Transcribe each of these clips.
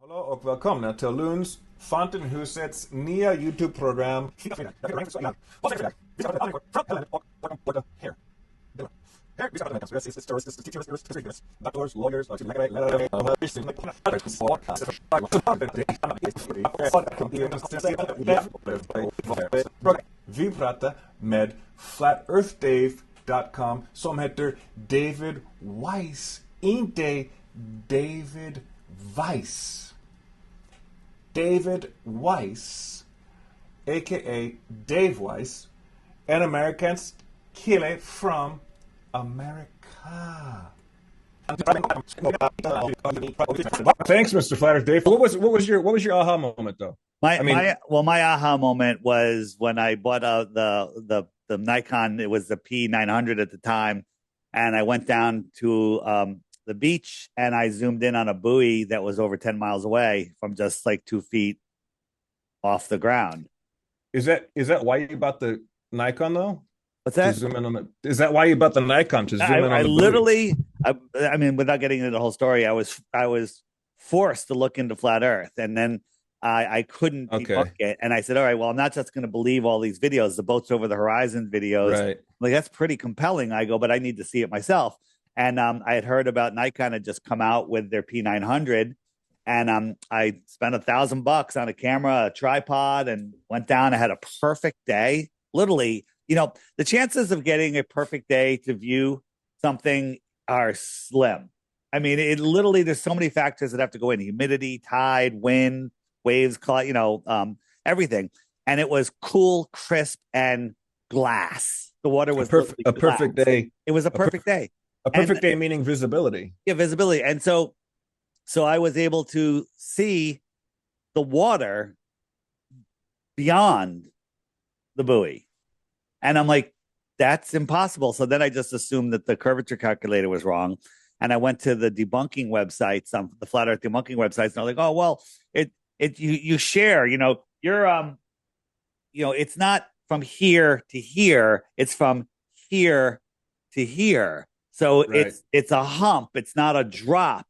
Hallo och välkomna till Lunds Fonta husets nya YouTube-program. Doctors, lawyers, vi pratar med flatearthdave.com som heter David Weiss, inte David Weiss. David Weiss, aka Dave Weiss, an American kille from America. Thanks, Mr. Flatter Dave. What was your aha moment though? My aha moment was when I bought the Nikon. It was the P900 at the time, and I went down to the beach and I zoomed in on a buoy that was over 10 miles away from just like 2 feet off the ground. Is that why you bought the Nikon though? What's that? To zoom in on the, is that why you bought the Nikon to zoom in on the literally, I mean, without getting into the whole story, I was forced to look into flat Earth, and then I couldn't debunk it. And I said, all right, well, I'm not just going to believe all these videos, the boats over the horizon videos. Right. Like, that's pretty compelling. I go, but I need to see it myself. And I had heard about Nikon had just come out with their P900, and I spent $1,000 on a camera, a tripod, and went down. I had a perfect day. Literally, the chances of getting a perfect day to view something are slim. I mean, it literally, there's so many factors that have to go in: humidity, tide, wind, waves, everything. And it was cool, crisp, and glass. The water was a perfect day. It was a perfect day. A perfect day meaning visibility. Yeah, visibility. And so I was able to see the water beyond the buoy. And I'm like, that's impossible. So then I just assumed that the curvature calculator was wrong. And I went to the debunking websites, the flat earth debunking websites, and I'm like, oh, well, you share, you're it's not from here to here, it's from here to here. So right. It's a hump. It's not a drop.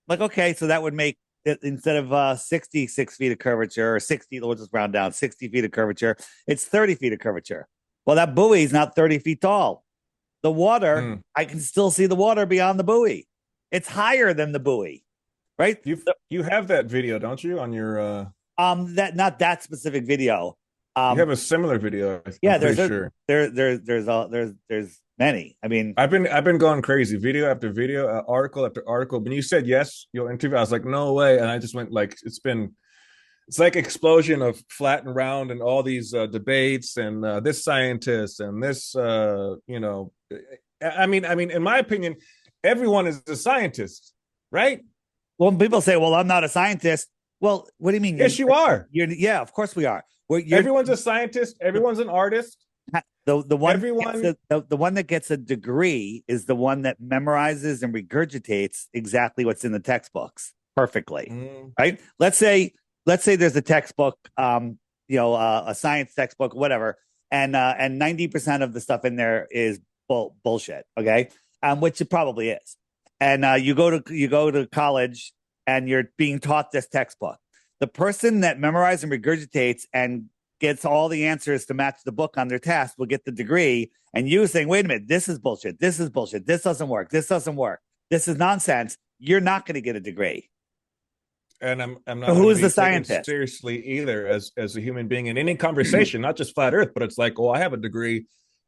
Like, okay, so that would make it, instead of 66 feet of curvature or 60, we'll just round down, 60 feet of curvature, it's 30 feet of curvature. Well, that buoy is not 30 feet tall. The water, I can still see the water beyond the buoy. It's higher than the buoy, right? You have that video, don't you, on your that not that specific video. You have a similar video. There's many. I mean, I've been going crazy, video after video, article after article. When you said yes, you'll interview, I was like, no way, and I just went like, it's like explosion of flat and round and all these debates and this scientist and this I mean, in my opinion, everyone is a scientist, right? Well, when people say, well, I'm not a scientist. Well, what do you mean? Yes, you are. Yeah, of course we are. Everyone's a scientist. Everyone's an artist. The one that gets a degree is the one that memorizes and regurgitates exactly what's in the textbooks perfectly, right? Let's say there's a textbook, a science textbook, whatever, and 90% of the stuff in there is bullshit, okay, which it probably is. And you go to college and you're being taught this textbook. The person that memorizes and regurgitates and gets all the answers to match the book on their test will get the degree. And you saying, wait a minute, this is bullshit. This is bullshit. This doesn't work. This doesn't work. This is nonsense. You're not going to get a degree. And I'm not. So who is the scientist? Seriously, either as a human being in any conversation, not just flat Earth, but it's like, oh, I have a degree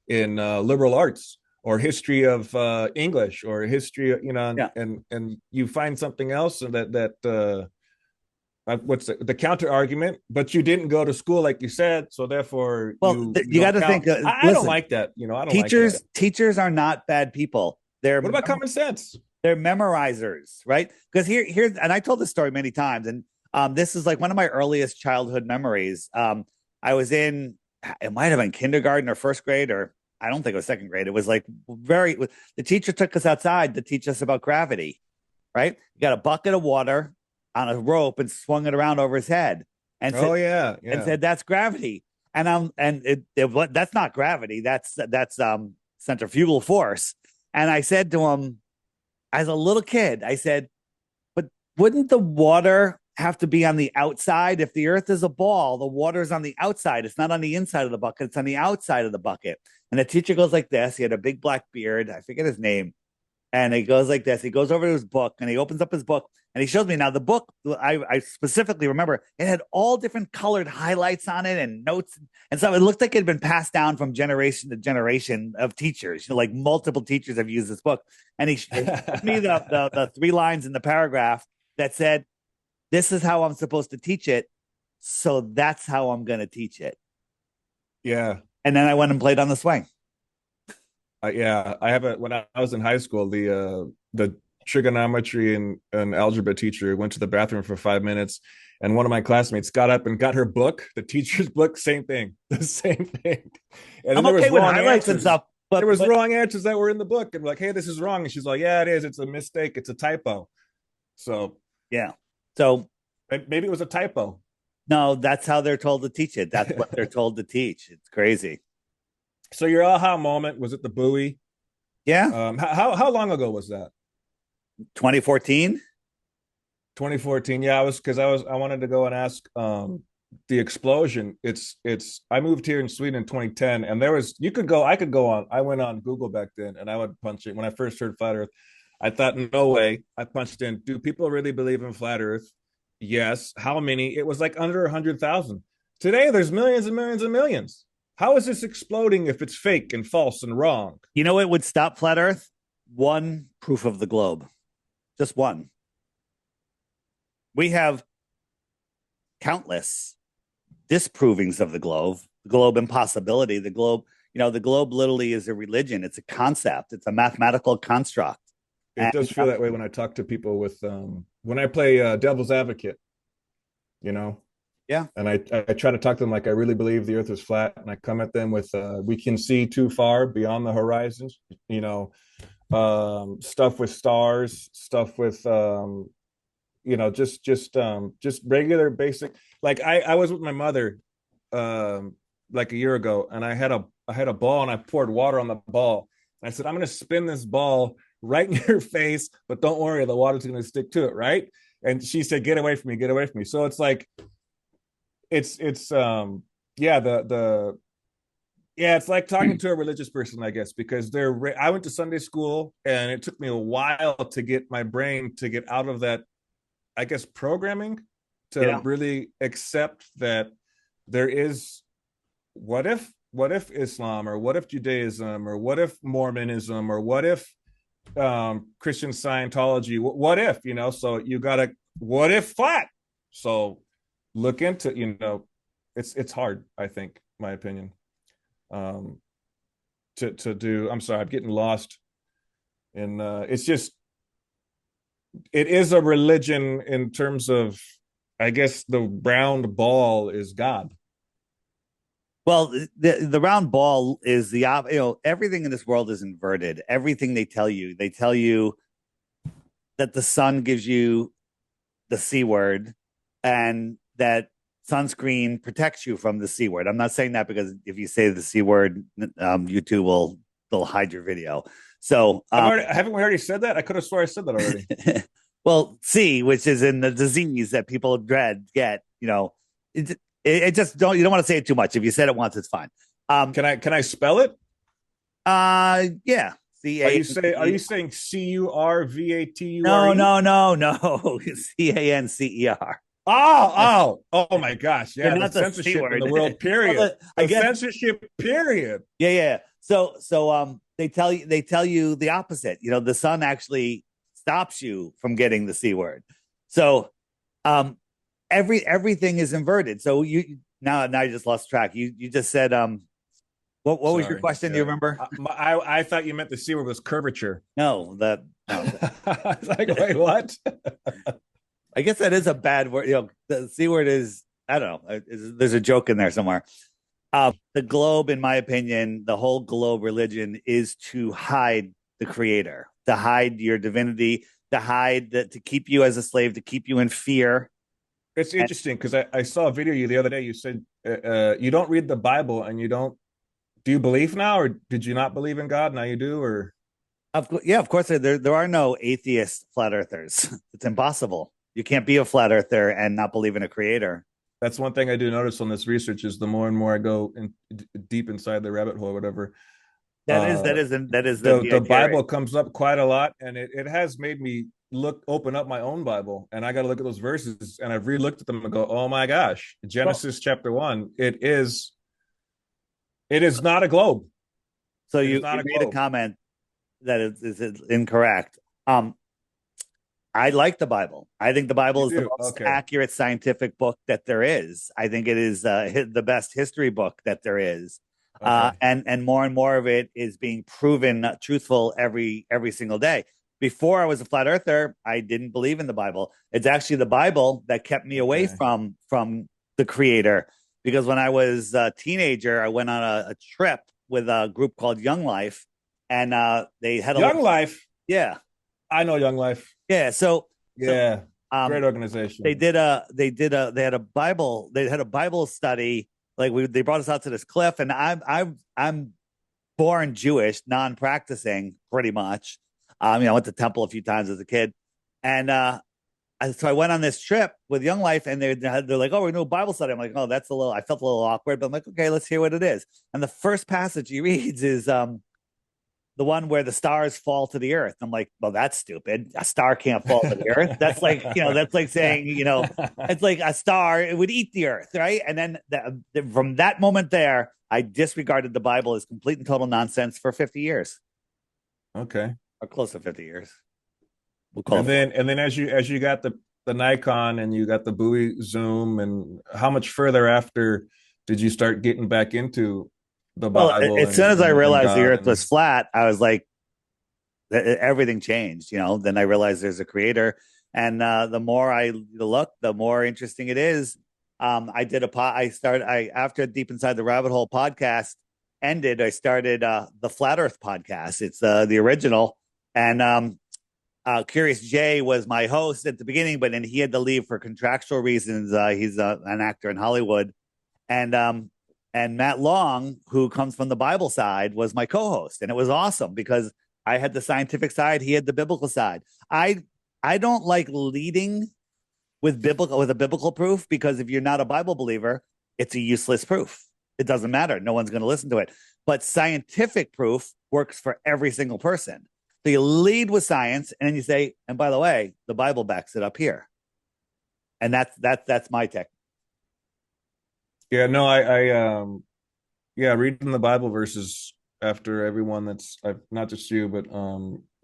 in liberal arts or history of English or history, and you find something else that what's the counter argument? But you didn't go to school, like you said, so therefore, you got to think. I don't like that. I don't. Teachers are not bad people. What about common sense? They're memorizers, right? Because here's, and I told this story many times, and this is like one of my earliest childhood memories. I was it might have been kindergarten or first grade, or I don't think it was second grade. It was like the teacher took us outside to teach us about gravity, right? You got a bucket of water on a rope and swung it around over his head, and said, and said, that's gravity. And that's not gravity. That's centrifugal force. And I said to him, as a little kid, I said, but wouldn't the water have to be on the outside. If the earth is a ball, the water is on the outside. It's not on the inside of the bucket. It's on the outside of the bucket. And the teacher goes like this. He had a big black beard. I forget his name. And he goes like this. He goes over to his book and he opens up his book and he shows me. Now, the book, I specifically remember, it had all different colored highlights on it and notes. And so it looked like it had been passed down from generation to generation of teachers. Like multiple teachers have used this book. And he showed me the 3 lines in the paragraph that said, this is how I'm supposed to teach it. So that's how I'm going to teach it. Yeah. And then I went and played on the swing. Yeah, I have when I was in high school, the trigonometry and algebra teacher went to the bathroom for 5 minutes, and one of my classmates got up and got her book, the teacher's book, same thing, the same thing. And I'm there okay was with highlights and stuff, but there was wrong answers that were in the book, and like, hey, this is wrong, and she's like, yeah, it is. It's a mistake. It's a typo. So yeah, so maybe it was a typo. No, that's how they're told to teach it. That's what they're told to teach. It's crazy. So your aha moment, was it the buoy? Yeah. How long ago was that? 2014. 2014. Yeah, I wanted to go and ask the explosion. It's I moved here in Sweden in 2010, and I could go on. I went on Google back then and I would punch it when I first heard flat earth. I thought, no way. I punched in, do people really believe in flat earth? Yes. How many? It was like under 100,000. Today there's millions and millions and millions. How is this exploding if it's fake and false and wrong? You know what would stop flat earth? One proof of the globe. Just one. We have countless disprovings of the globe impossibility. The globe, the globe literally is a religion. It's a concept. It's a mathematical construct. It does feel that way when I talk to people when I play devil's advocate, Yeah. And I try to talk to them like I really believe the earth is flat, and I come at them with we can see too far beyond the horizons, stuff with stars, stuff with just regular basic. Like I was with my mother like a year ago, and I had a ball and I poured water on the ball. And I said, I'm going to spin this ball right in your face, but don't worry, the water's going to stick to it, right? And she said, get away from me, get away from me. So it's like it's it's like talking to a religious person, I guess, because I went to Sunday school and it took me a while to get my brain to get out of that, I guess, programming to really accept that there is what if Islam, or what if Judaism, or what if Mormonism, or what if Christian Scientology, what if, so you gotta, what if flat? So look into, it's hard, I think, my opinion, to do. I'm sorry, I'm getting lost in it's just, it is a religion in terms of, I guess the round ball is God. Well, the round ball is everything in this world is inverted. Everything they tell you that the sun gives you the C word, and that sunscreen protects you from the C word. I'm not saying that because if you say the C word, YouTube they'll hide your video. So haven't we already said that? I could have swore I said that already. Well, C, which is in the disease that people get, it just you don't want to say it too much. If you said it once, it's fine. Can I spell it? Yeah. C-A-N-C-E. Are you saying CURVATURE? No. CANCER. Oh my gosh. Yeah, not the censorship in the world, period. Well, I guess, censorship, period. Yeah. So they tell you the opposite. The sun actually stops you from getting the C word. So everything is inverted. So now I just lost track. You just said what was your question? Do you remember? I thought you meant the C word was curvature. No. Like, wait, what? I guess that is a bad word. The C word is, I don't know. There's a joke in there somewhere. The globe, in my opinion, the whole globe religion is to hide the creator, to hide your divinity, to keep you as a slave, to keep you in fear. It's interesting because I saw a video of you the other day. You said you don't read the Bible, and you don't. Do you believe now, or did you not believe in God? Now you do, or? Of course. There are no atheist flat earthers. It's impossible. You can't be a flat earther and not believe in a creator. That's one thing I do notice on this research is the more and more I go in deep inside the rabbit hole, or whatever, uh, That is the the idea. Bible comes up quite a lot, and it has made me open up my own Bible, and I got to look at those verses, and I've re-looked at them and go, oh my gosh, Well, Genesis chapter 1, it is not a globe. so It is you not a made a globe. comment that is incorrect. I like the Bible. I think the You Bible is the do? most Okay. accurate scientific book that there is. I think it is the best history book that there is. Okay. And more of it is being proven truthful every single day. Before I was a flat earther, I didn't believe in the Bible. It's actually the Bible that kept me away Okay. from the Creator. Because when I was a teenager, I went on a trip with a group called Young Life, and they had a Young Life. yeah, I know Young Life. yeah. So Yeah. Great um, organization. they had a Bible study. Like they brought us out to this cliff, and I'm born Jewish, non-practicing, pretty much. I went to temple a few times as a kid, and so I went on this trip with Young Life, and they're like, "Oh, we're doing a Bible study." I'm like, "Oh, that's a little." I felt a little awkward, but I'm like, "Okay, let's hear what it is." And the first passage he reads is the one where the stars fall to the earth. I'm like, well, that's stupid. A star can't fall to the earth. That's like, that's like saying, it's like a star, it would eat the earth, right? And then from that moment there, I disregarded the Bible as complete and total nonsense for 50 years, Okay. or close to 50 years. We'll call it. And then as you got the Nikon and you got the buoy zoom, and how much further after did you start getting back into the Well, Bible as soon as I and realized the God earth and was flat, I was like, everything changed. Then I realized there's a creator, and the more I look, the more interesting it is. I did a pod. I after Deep Inside the Rabbit Hole podcast ended, I started the Flat Earth podcast. It's the original, and Curious Jay was my host at the beginning, but then he had to leave for contractual reasons. He's an actor in Hollywood, and Matt Long, who comes from the Bible side, was my co-host, and it was awesome because I had the scientific side, he had the biblical side. I don't like leading with a biblical proof, because if you're not a Bible believer, it's a useless proof. It doesn't matter. No one's going to listen to it. But scientific proof works for every single person. So you lead with science, and then you say, and by the way, the Bible backs it up here. And that's my tech. yeah, no, yeah, reading the Bible verses after everyone that's not just you, but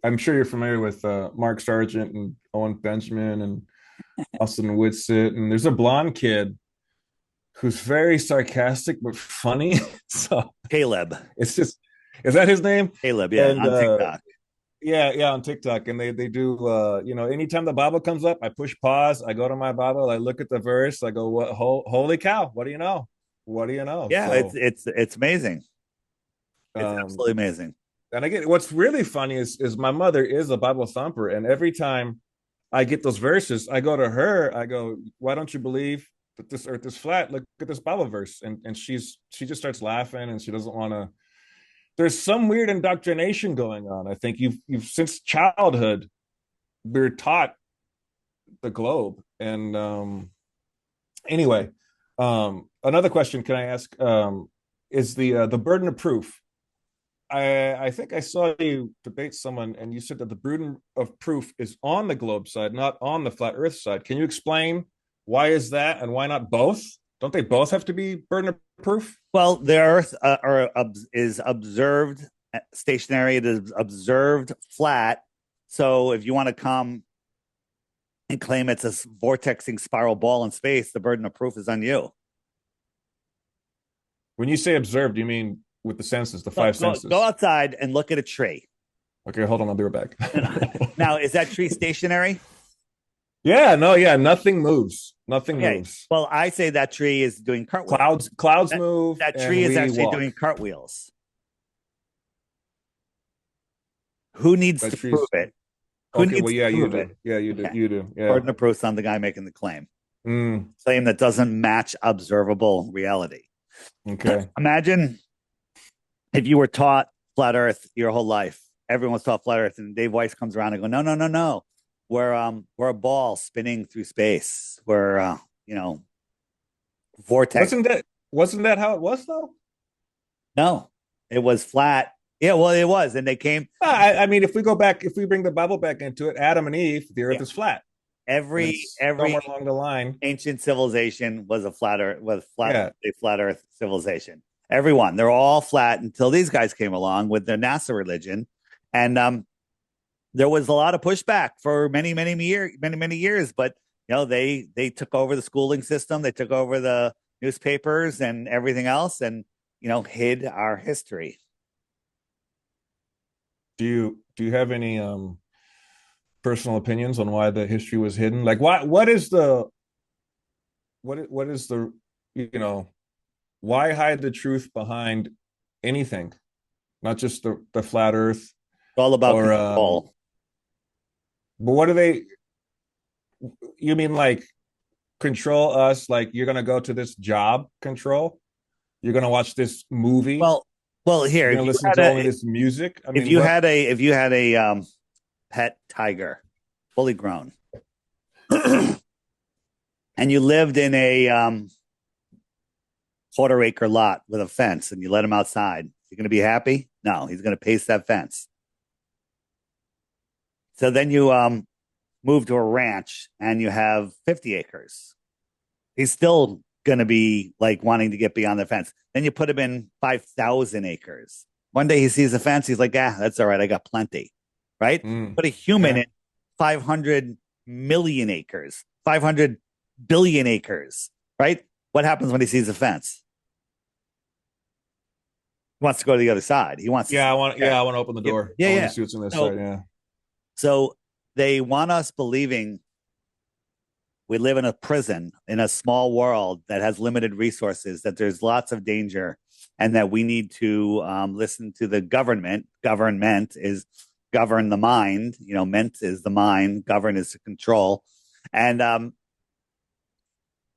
I'm sure you're familiar with Mark Sargent and Owen Benjamin and Austin Whitsitt, and there's a blonde kid who's very sarcastic but funny. So Caleb. it's just, is that his name? Caleb, yeah, And on TikTok. yeah, on TikTok, and they do anytime the Bible comes up, I push pause, I go to my Bible, I look at the verse, I go, what? Holy cow! What do you know? What do you know? Yeah, So it's amazing. It's um, absolutely amazing. and again, what's really funny is my mother is a Bible thumper, and every time I get those verses, I go to her, I go, why don't you believe that this earth is flat? Look at this Bible verse, and she just starts laughing, and she doesn't want to. There's some weird indoctrination going on. I think you've since childhood we're taught the globe, and anyway, another question can I ask? Is the burden of proof? I think I saw you debate someone, and you said that the burden of proof is on the globe side, not on the flat Earth side. Can you explain why is that, and why not both? Don't they both have to be burden of proof? Well, the Earth is observed stationary. It is observed flat. So if you want to come and claim it's a vortexing spiral ball in space, the burden of proof is on you. When you say observed, you mean with the senses, the five senses? Go outside and look at a tree. Okay, hold on, I'll be right back. Now, is that tree stationary? Yeah, no, yeah, nothing moves. Nothing moves. Well, I say that tree is doing cartwheels. Clouds move. That tree is actually walk. doing cartwheels. Who needs to prove it? Okay, well, yeah, you do. Yeah, you do. You do. Yeah. Burden of proof on the guy making the claim. Mm. Claim that doesn't match observable reality. Okay. Imagine if you were taught flat Earth your whole life. Everyone was taught flat Earth, and Dave Weiss comes around and go, no, no, no, no. we're a ball spinning through space. We're you know, vortex. Wasn't that how it was though? No, it was flat. Yeah, well, it was, and they came. I mean, if we go back, if we bring the Bible back into it, Adam and Eve, the Earth Yeah, is flat, and every it's every somewhere along the line. ancient civilization was a flat Earth, Yeah. a flat Earth civilization. Everyone, they're all flat until these guys came along with their NASA religion, and there was a lot of pushback for many years. But they took over the schooling system, they took over the newspapers and everything else, and hid our history. Do you have any personal opinions on why the history was hidden? Like, what is the what is the you know why hide the truth behind anything, not just the flat Earth It's all about or control. but what do they? You mean like control us? Like you're gonna go to this job control? You're gonna watch this movie? Well, well, here, You're gonna listen to only this music? I mean, what? if you had a pet tiger, fully grown, and you lived in a quarter-acre lot with a fence, and you let him outside, you're going to be happy? No, he's going to pace that fence. So then you move to a ranch, and you have 50 acres. He's still going to be like wanting to get beyond the fence. Then you put him in 5,000 acres. One day he sees the fence. He's like, that's all right. I got plenty. Right? Put a human in 500 million acres, 500 billion acres. Right? What happens when he sees the fence? He wants to go to the other side. He wants. Yeah, I want. Yeah, I want to open the door. Yeah, I want yeah. to see what's on this So, side. Yeah. So they want us believing we live in a prison in a small world that has limited resources, that there's lots of danger, and that we need to listen to the government. Government is govern the mind. Ment is the mind. Govern is to control. And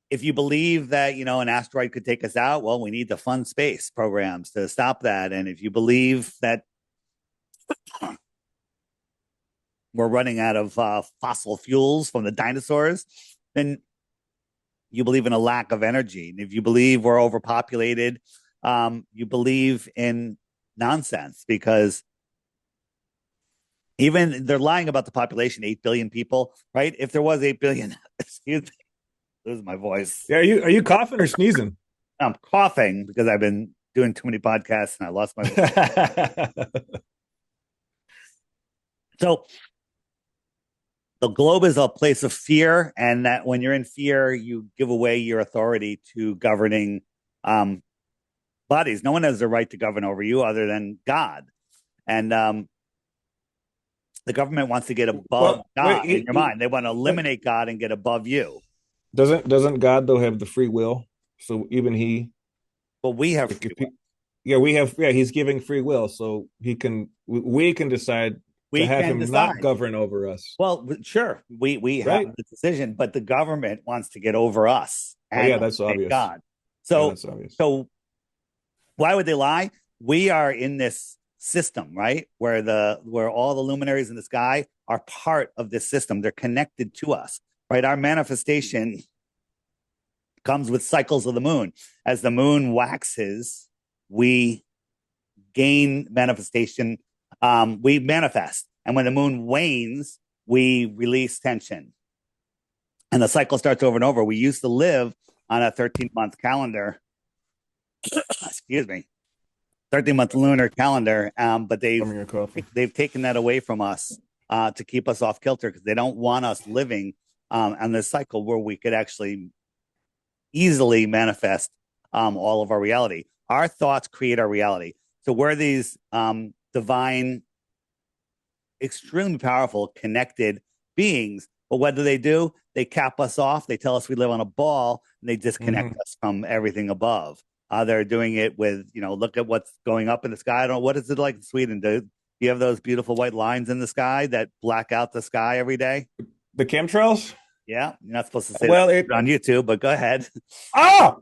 if you believe that an asteroid could take us out, well, we need to fund space programs to stop that. And if you believe that we're running out of fossil fuels from the dinosaurs, then you believe in a lack of energy. And if you believe we're overpopulated, you believe in nonsense, because even they're lying about the population, 8 billion people, right? If there was 8 billion, excuse me, lose my voice. Yeah, are you coughing or sneezing? I'm coughing because I've been doing too many podcasts and I lost my voice. So the globe is a place of fear, and that when you're in fear, you give away your authority to governing bodies. No one has the right to govern over you other than God. And the government wants to get above God in your mind. They want to eliminate God and get above you. Doesn't God though have the free will? So even he. But we have free will. Yeah, we have. Yeah, he's giving free will, so we can decide to have him not govern over us. Well, sure, we have the decision, but the government wants to get over us. And that's obvious. God. So so why would they lie? We are in this system, right? Where all the luminaries in the sky are part of this system. They're connected to us, right? Our manifestation comes with cycles of the moon. As the moon waxes, we gain manifestation. We manifest. And when the moon wanes, we release tension. And the cycle starts over and over. We used to live on a 13-month calendar. Excuse me. 13-month lunar calendar. But they've taken that away from us to keep us off kilter, because they don't want us living on this cycle where we could actually easily manifest all of our reality. Our thoughts create our reality. So we're these divine, extremely powerful, connected beings. But what do? They cap us off. They tell us we live on a ball, and they disconnect us from everything above. They're doing it with, look at what's going up in the sky. I don't know. What is it like in Sweden? Do you have those beautiful white lines in the sky that black out the sky every day? The chemtrails? Yeah. You're not supposed to say that on YouTube, but go ahead. Oh!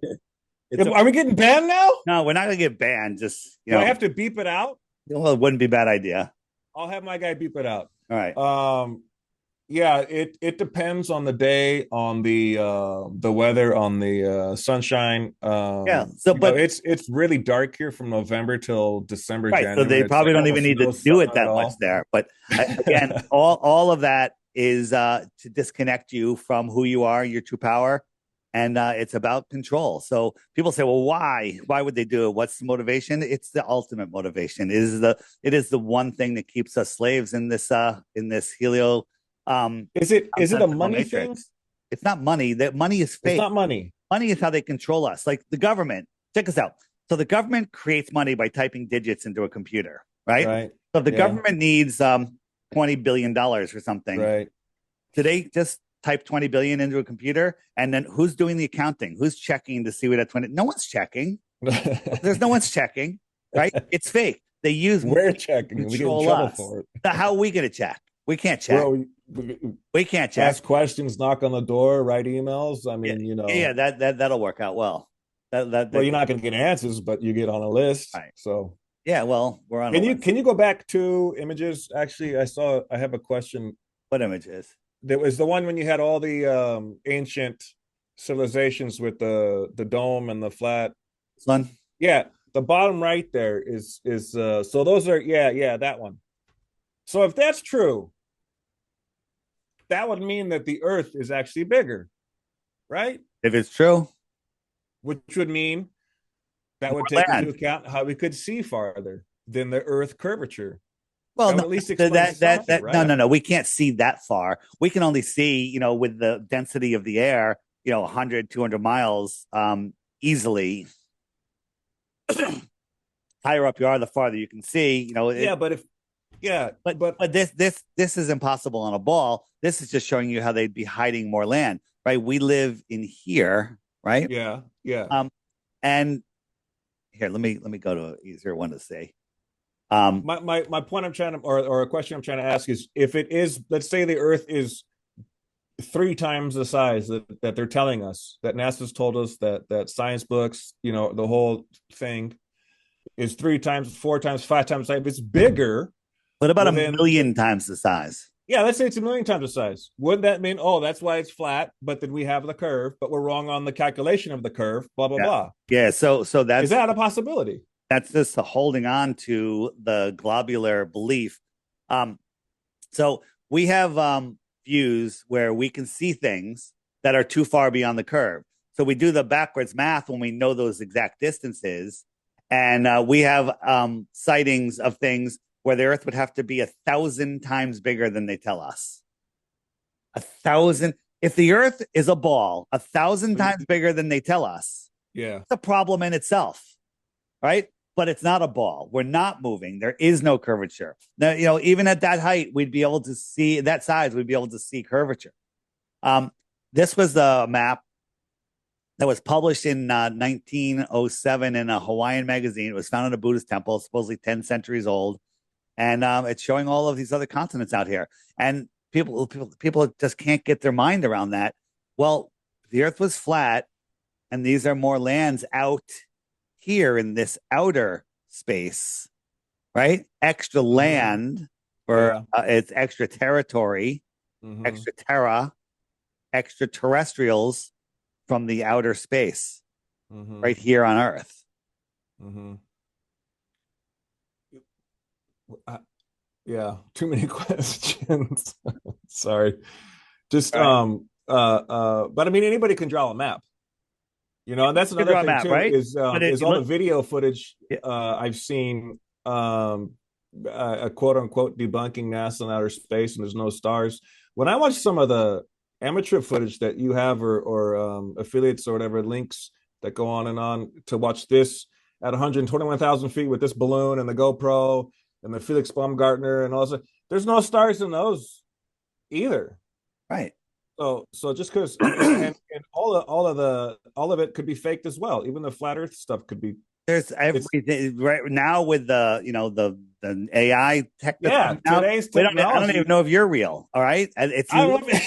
Are we getting banned now? No, we're not going to get banned. Just, Do I have to beep it out? Well, it wouldn't be a bad idea. I'll have my guy beep it out. All right. Yeah, it depends on the day, on the weather, on the sunshine. Yeah. So, but It's really dark here from November till December, right. So they January. It's probably like don't even almost need to no do sun it at that much all. there. But again, all of that is to disconnect you from who you are, your true power, and it's about control. So people say, well, why? Why would they do it? What's the motivation? It's the ultimate motivation. It is the one thing that keeps us slaves in this helio Is it a nonsensical money thing? matrix. It's not money. That money is It's fake. not money, Money is how they control us. Like the government. Check this out. So the government creates money by typing digits into a computer, right? right? So if the Yeah, government needs $20 billion or something, right. do they just type 20 billion into a computer? And then who's doing the accounting? Who's checking to see what that 20? No one's checking. There's no one's checking, right? It's fake. They use money We're to checking. We get in control trouble us. for it. So how are we going to check? We can't check. Well, We can't check. ask questions, knock on the door, write emails. I Yeah, mean, yeah, that'll work out well. well, you're not going to get answers, but you get on a list. Right. So Yeah, well, we're on a can you list. can you go back to images? Actually, I have a question. What images? There was the one when you had all the ancient civilizations with the dome and the flat. Son? Yeah, the bottom right there is so those are, yeah, that one. So if that's true, that would mean that the Earth is actually bigger, right? If it's true, Which would mean that more would take into land. account how we could see farther than the Earth curvature. Well, That would no, at least explain something, no, right? no, no. We can't see that far. We can only see, with the density of the air, 100, 200 miles easily. Higher up you are, the farther you can see. Yeah, but if yeah, but but this is impossible on a ball. This is just showing you how they'd be hiding more land, right? We live in here, right? yeah, yeah. Um, and here, let me go to an easier one to say. My point I'm trying to, or a question I'm trying to ask is, if it is, let's say the Earth is three times the size that they're telling us, that NASA's told us, that science books, the whole thing is three times, four times, five times the size. If it's bigger, What about well a then, million times the size? yeah, let's say it's a million times the size. Wouldn't that mean, oh, that's why it's flat, but then we have the curve, but we're wrong on the calculation of the curve, blah blah Yeah, blah. yeah. So Is that's that a possibility? that's just holding on to the globular belief. Um, so we have views where we can see things that are too far beyond the curve. So we do the backwards math when we know those exact distances, and we have sightings of things where the Earth would have to be 1,000 times bigger than they tell us. 1,000. If the Earth is a ball, 1,000 times bigger than they tell us, Yeah. it's a problem in itself, right? But it's not a ball. We're not moving. There is no curvature. Now, even at that height, we'd be able to see that size. We'd be able to see curvature. Um, this was the map that was published in 1907 in a Hawaiian magazine. It was found in a Buddhist temple, supposedly 10 centuries old, and it's showing all of these other continents out here. And people just can't get their mind around that. Well, the Earth was flat, and these are more lands out here in this outer space, right? Extra land for Yeah. it's extra territory, Mm-hmm. extra terra, extraterrestrials from the outer space, Mm-hmm. right here on Earth. Mm-hmm. Yeah, too many questions. Sorry. Just All right. but I mean, anybody can draw a map, and that's To another draw a thing map, too, right? But is you all the look, video footage yeah, I've seen, a quote unquote debunking NASA and outer space, and there's no stars. When I watch some of the amateur footage that you have, or affiliates or whatever links that go on and on to watch this at 121,000 feet with this balloon and the GoPro and the Felix Baumgartner and all that, there's no stars in those either. right. So just because, and all of it could be faked as well. Even the flat Earth stuff could be. There's It's everything right now with the AI tech that's yeah. coming out. Today's I don't even technology. know if you're real. All right, and I don't know.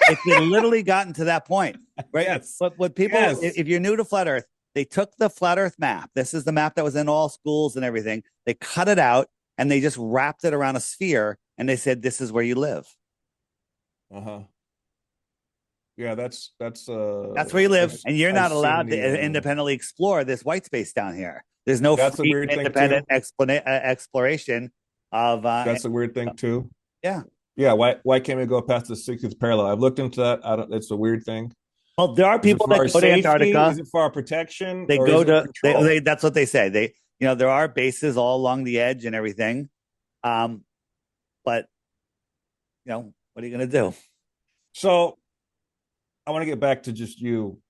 it's literally gotten to that point, right? Yes. But what people, Yes. if you're new to flat Earth, they took the flat Earth map. This is the map that was in all schools and everything. They cut it out and they just wrapped it around a sphere and they said, "This is where you live." Uh-huh. Yeah, That's where you live, and you're I've not seen allowed to the independently explore this white space down here. There's no that's a free weird thing independent too. exploration of That's a weird thing too. yeah. Yeah, why can't we go past the 60th parallel? I've looked into that. I don't It's a weird thing. Well, there are Is it people for that our go to safety? Is Antarctica. it for our protection? They Or is go it for to control? that's what they say. They there are bases all along the edge and everything. Um, but what are you gonna do? So I want to get back to just you,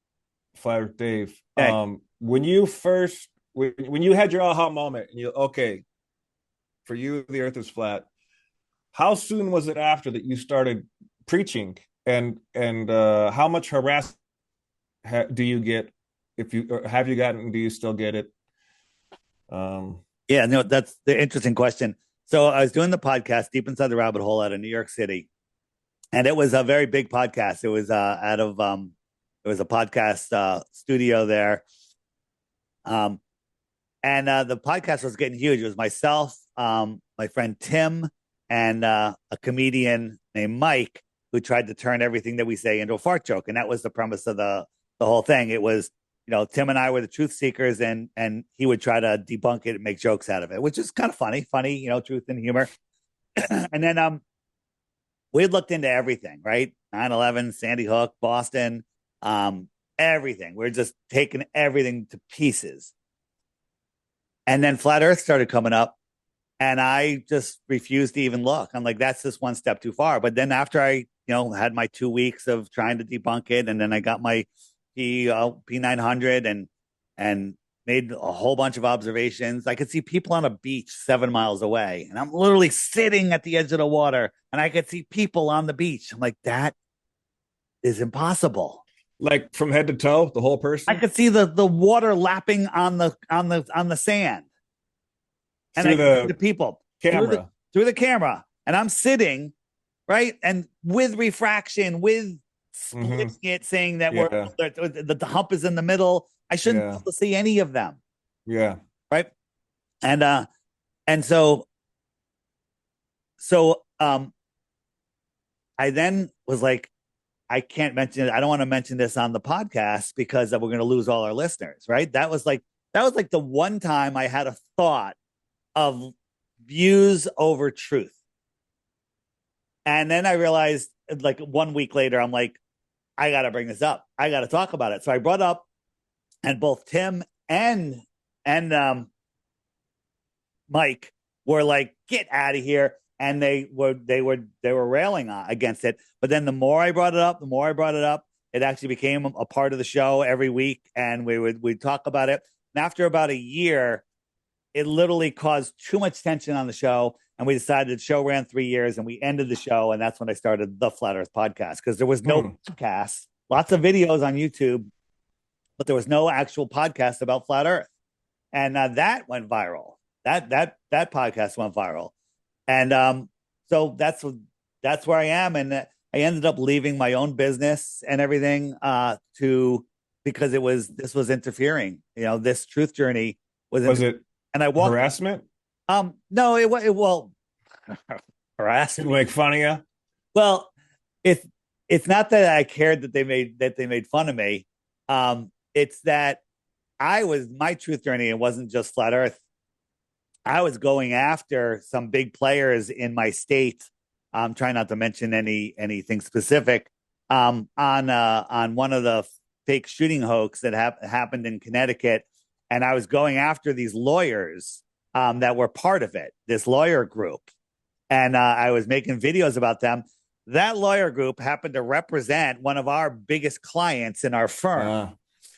Flat Earth Dave. Hey, When you first when you had your aha moment and you okay, for you the earth is flat, how soon was it after that you started preaching, and how much harassment do you get, if you have you gotten, do you still get it? um yeah, no, that's the interesting question. So I was doing the podcast Deep Inside the Rabbit Hole out of New York City, and it was a very big podcast. It was out of it was a podcast studio there. Um, and the podcast was getting huge. It was myself, my friend Tim, and a comedian named Mike who tried to turn everything that we say into a fart joke, and that was the premise of the whole thing. It was Tim and I were the truth seekers, and he would try to debunk it and make jokes out of it, which is kind of funny, truth and humor. And then we had looked into everything, right? 9/11, Sandy Hook, Boston, um, everything. We're just taking everything to pieces. And then Flat Earth started coming up, and I just refused to even look. I'm like, that's just one step too far. But then after I, had my 2 weeks of trying to debunk it, and then I got my P900 and made a whole bunch of observations. I could see people on a beach 7 miles away, and I'm literally sitting at the edge of the water, and I could see people on the beach. I'm like, that is impossible. like from head to toe, the whole I person, could see the water lapping on the sand, and I through could see the the people camera. through the camera, and I'm sitting right, and with refraction, with splitting Mm-hmm. it, saying that Yeah, the hump is in the middle. I shouldn't be yeah, able to see any of them, yeah. right? And so I then was like, I can't mention it. I don't want to mention this on the podcast because we're going to lose all our listeners, right? That was like the one time I had a thought of views over truth. And then I realized, like 1 week later, I'm like, I got to bring this up. I got to talk about it. So I brought up, and both Tim and Mike were like, "Get out of here!" And they were railing against it. But then the more I brought it up, it actually became a part of the show every week, and we'd talk about it. And after about a year, it literally caused too much tension on the show, and we decided the show ran 3 years, and we ended the show, and that's when I started the Flat Earth podcast, because there was no podcast, lots of videos on YouTube, but there was no actual podcast about Flat Earth, and that went viral. That podcast went viral, and so that's where I am, and I ended up leaving my own business and everything to because this was interfering. This truth journey was Was it and I walked. harassment? No, well, harass People me. make fun of you? Well, it's it's not that I cared that they made fun of me. It's that my truth journey. It wasn't just flat Earth. I was going after some big players in my state. I'm trying not to mention anything specific. On one of the fake shooting hoax that happened in Connecticut, and I was going after these lawyers that were part of it. This lawyer group, and I was making videos about them. That lawyer group happened to represent one of our biggest clients in our firm, uh,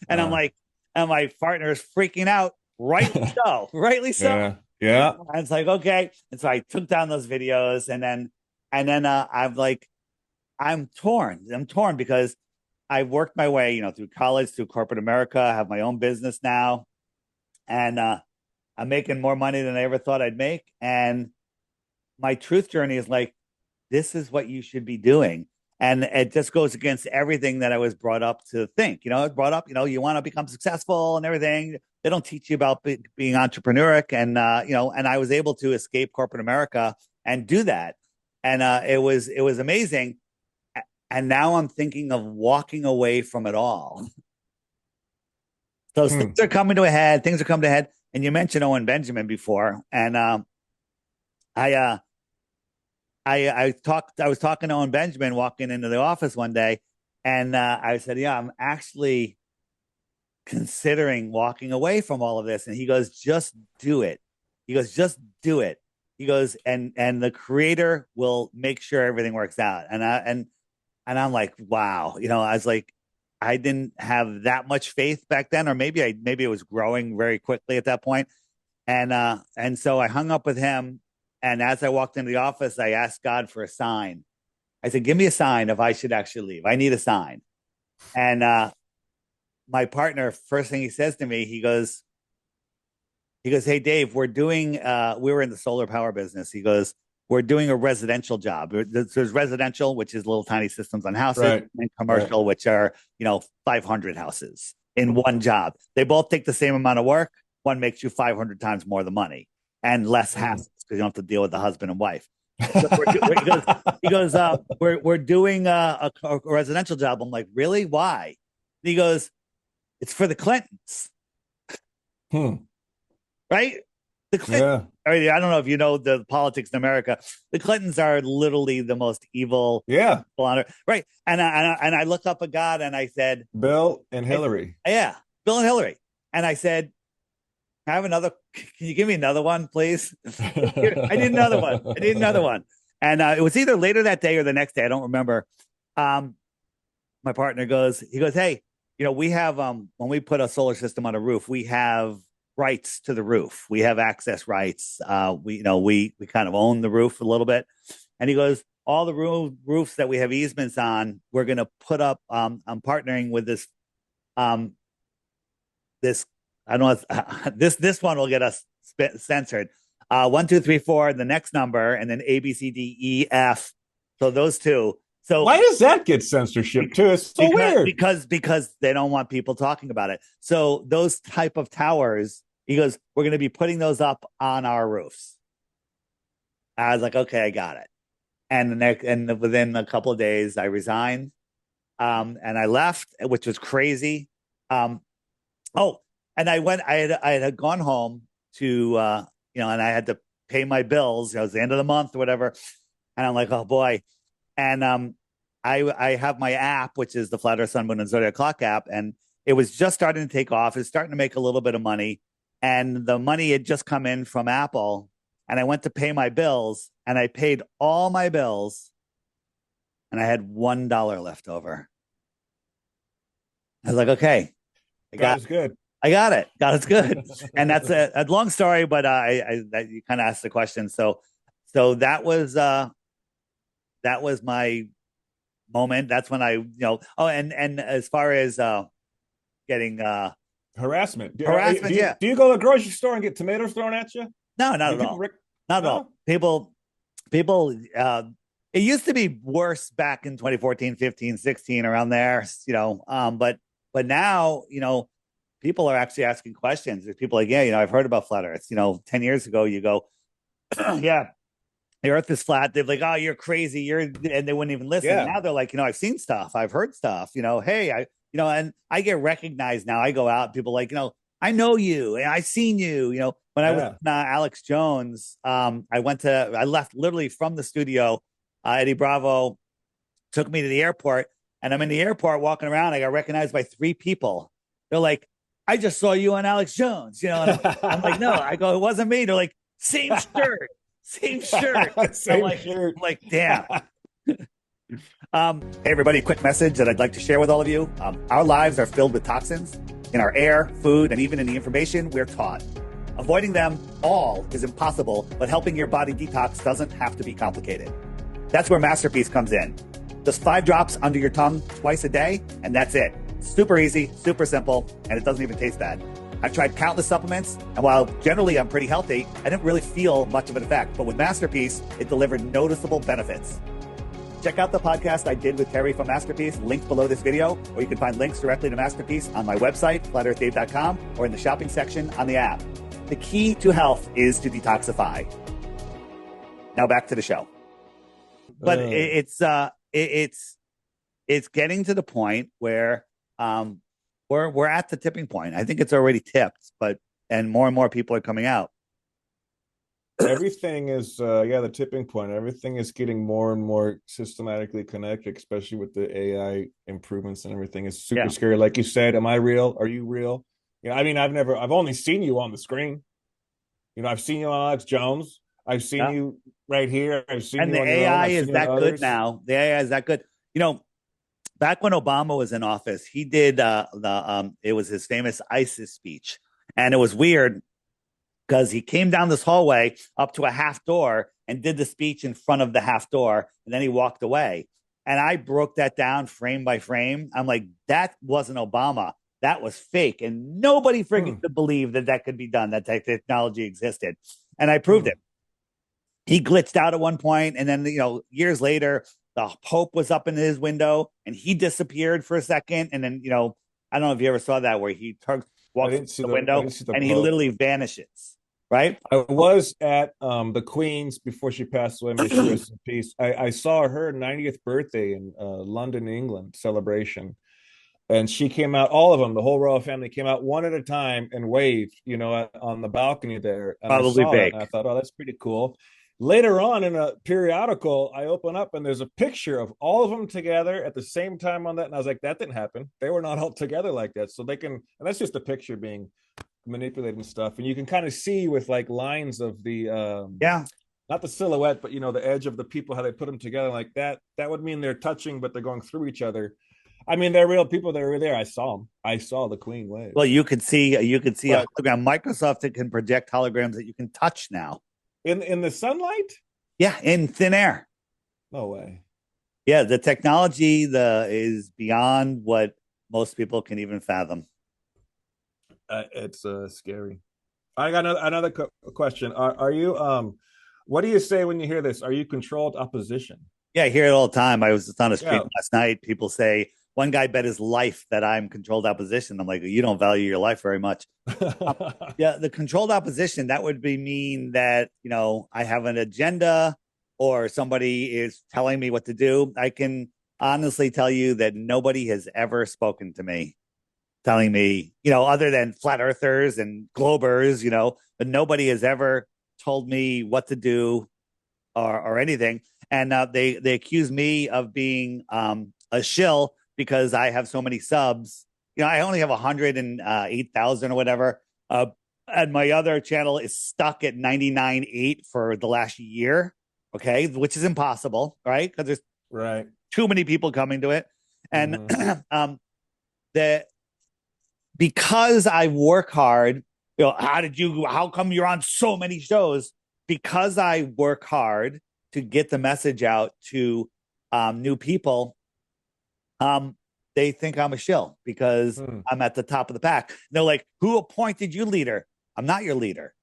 and I'm uh, like, and my partner is freaking out. Rightly so. yeah, yeah. I was like, okay. And so I took down those videos, and then I'm like, I'm torn. I'm torn because I worked my way, through college, through corporate America. I have my own business now, and I'm making more money than I ever thought I'd make. And my truth journey is like, this is what you should be doing. And it just goes against everything that I was brought up to think. I was brought up, you want to become successful and everything. They don't teach you about being entrepreneuric, and and I was able to escape corporate America and do that, and it was amazing. And now I'm thinking of walking away from it all. So things are coming to a head. Things are coming to a head. And you mentioned Owen Benjamin before, and I was talking to Owen Benjamin walking into the office one day, and I said, "Yeah, I'm actually considering walking away from all of this." And he goes, "Just do it." He goes, "Just do it." He goes, and the creator will make sure everything works out. And I'm like, wow, I was like, I didn't have that much faith back then, or maybe it was growing very quickly at that point. And so I hung up with him. And as I walked into the office, I asked God for a sign. I said, give me a sign if I should actually leave. I need a sign. And my partner, first thing he says to me, he goes, "Hey, Dave, we were in the solar power business." He goes, "We're doing a residential job. There's residential, which is little tiny systems on houses, Right. and commercial, which are, 500 houses in one job. They both take the same amount of work. One makes you 500 times more the money and less hassles because you don't have to deal with the husband and wife." So he goes, we're doing a residential job. I'm like, really? Why? And he goes, "It's for the Clintons." Right? The Clintons. Yeah. I don't know if you know the politics in America. The Clintons are literally the most evil. Yeah. People on earth. Right. And I looked up at God and I said, Bill and Hillary. Yeah, Bill and Hillary. And I said, can you give me another one, please? I need another one. And it was either later that day or the next day. I don't remember. My partner goes, "Hey, we have, when we put a solar system on a roof, we have rights to the roof. We have access rights. We kind of own the roof a little bit." And he goes, "All the roofs that we have easements on, we're going to put up, I'm partnering with this, I don't know, this one will get us censored. 1, 2, 3, 4, the next number, and then A, B, C, D, E, F. So those two. So why does that get censorship too? It's so weird. Because they don't want people talking about it. So those type of towers, he goes, we're going to be putting those up on our roofs. I was like, okay, I got it. And within a couple of days, I resigned, and I left, which was crazy. And I had gone home to, and I had to pay my bills. It was the end of the month or whatever. And I'm like, oh boy. And I have my app, which is the Flat Earth, Sun, Moon, and Zodiac Clock app. And it was just starting to take off. It's starting to make a little bit of money. And the money had just come in from Apple. And I went to pay my bills. And I paid all my bills. And I had $1 left over. I was like, okay. God is good. I got it. God is good. And that's a long story, but you kind of asked the question. So that was my moment. That's when and as far as getting harassment. Yeah. Do you go to the grocery store and get tomatoes thrown at you? No, not at all. Not at all. People, it used to be worse back in 2014, 15, 16, around there, but now, people are actually asking questions. There's people like, yeah, I've heard about flat Earth. 10 years ago, you go, yeah, the Earth is flat. They're like, oh, you're crazy. And they wouldn't even listen. Yeah. Now they're like, I've seen stuff. I've heard stuff. Hey, and I get recognized now. I go out, people like, I know you, and I've seen you. When I was with Alex Jones, I left literally from the studio. Eddie Bravo took me to the airport, and I'm in the airport walking around. I got recognized by 3 people. They're like, I just saw you on Alex Jones, and I'm like, no. I go, it wasn't me. They're like, same shirt. Same shirt. I'm like, damn. Hey, everybody, quick message that I'd like to share with all of you. Our lives are filled with toxins in our air, food, and even in the information we're taught. Avoiding them all is impossible, but helping your body detox doesn't have to be complicated. That's where Masterpiece comes in. Just 5 drops under your tongue twice a day, and that's it. Super easy, super simple, and it doesn't even taste bad. I've tried countless supplements, and while generally I'm pretty healthy, I didn't really feel much of an effect. But with Masterpiece, it delivered noticeable benefits. Check out the podcast I did with Terry from Masterpiece, linked below this video, or you can find links directly to Masterpiece on my website, flatearthdave.com, or in the shopping section on the app. The key to health is to detoxify. Now back to the show. But it's it's getting to the point where we're at the tipping point. I think it's already tipped, but and more people are coming out. Everything is the tipping point. Everything is getting more and more systematically connected, especially with the AI improvements and everything. It's super Yeah. scary. Like you said, am I real? Are you real? I mean, I've only seen you on the screen. I've seen you on Alex Jones. I've seen Yeah. you right here. I've seen And you the on your own. AI I've seen is you on that good others. now. The AI is that good. Back when Obama was in office, he did it was his famous ISIS speech. And it was weird because he came down this hallway up to a half door and did the speech in front of the half door, and then he walked away. And I broke that down frame by frame. I'm like, that wasn't Obama. That was fake. And nobody freaking could believe that that could be done, that technology existed. And I proved it. He glitched out at one point, and then years later, the Pope was up in his window, and he disappeared for a second, and then I don't know if you ever saw that where he I walks didn't through see the the I window didn't see the and he Pope. literally vanishes. Right? I was at the Queen's before she passed away. May she rest in peace. I saw her 90th birthday in London, England celebration, and she came out. All of them, the whole royal family, came out one at a time and waved, on the balcony there. And I Probably saw that, and I fake. thought, oh, that's pretty cool. Later on in a periodical, I open up and there's a picture of all of them together at the same time on that, and I was like, that didn't happen. They were not all together like that. So they can, and that's just a picture being manipulating stuff, and you can kind of see with like lines of the Yeah. not the silhouette, but the edge of the people, how they put them together like that. That would mean they're touching, but they're going through each other. I mean, they're real people that were there. I saw them. I saw the Queen wave. Well, you could see a But hologram. Microsoft that can project holograms that you can touch now. in the sunlight, Yeah, in thin air. no way. Yeah, the technology is beyond what most people can even fathom. It's scary. I got another question. Are you what do you say when you hear this? Are you controlled opposition? Yeah, I hear it all the time. I was just on a street Yeah. last night. People say one guy bet his life that I'm controlled opposition. I'm like, you don't value your life very much. Yeah, the controlled opposition, that would be mean that, I have an agenda or somebody is telling me what to do. I can honestly tell you that nobody has ever spoken to me telling me, other than flat earthers and globers, but nobody has ever told me what to do or anything. And they accuse me of being a shill because I have so many subs. I only have 108,000 or whatever. And my other channel is stuck at 99.8 for the last year. Okay, which is impossible, right? Because there's Right. too many people coming to it, and the because I work hard. How come you're on so many shows? Because I work hard to get the message out to new people. They think I'm a shill because I'm at the top of the pack. They're like, who appointed you leader? I'm not your leader.